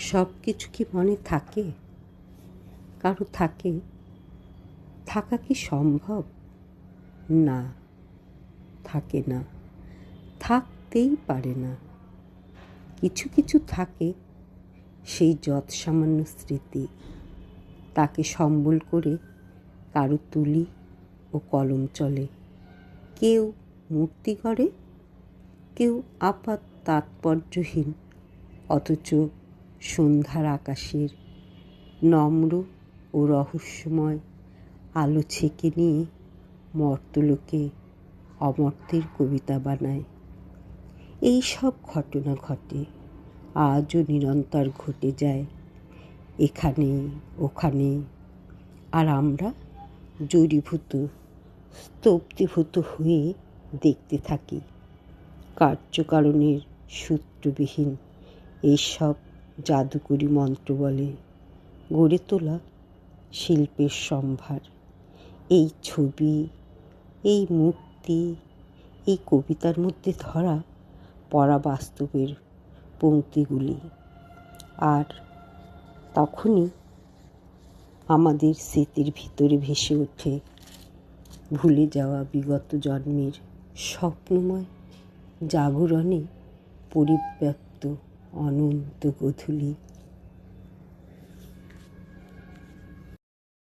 সব কিছু কি মনে থাকে? কারো থাকে? থাকা কি সম্ভব? না, থাকে না, থাকতেই পারে না। কিছু কিছু থাকে, সেই যৎসামান্য স্মৃতি, তাকে সম্বল করে কারো তুলি ও কলম চলে। কেউ মূর্তি গড়ে, কেউ আপাত তাৎপর্যহীন অথচ সন্ধ্যার আকাশের নম্র ও রহস্যময় আলো ছেঁকে নিয়ে মর্তলোকে অমর্ত্যের কবিতা বানায়। এই সব ঘটনা ঘটে, আজও নিরন্তর ঘটে যায়, এখানে ওখানে। আর আমরা জড়ীভূত, স্তব্ধীভূত হয়ে দেখতে থাকি। কার্যকারণের সূত্রবিহীন এইসব জাদুকরী মন্ত্রবলে গড়ে তোলা শিল্পের সম্ভার। এই ছবি, এই মূর্তি, এই কবিতার মধ্যে ধরা পড়া বাস্তবের পংক্তিগুলি। আর তখনই আমাদের স্মৃতির ভিতরে ভেসে ওঠে ভুলে যাওয়া বিগত জন্মের স্বপ্নময় জাগরণে পরিব্যাপ্ত অনন্ত গোধূলি।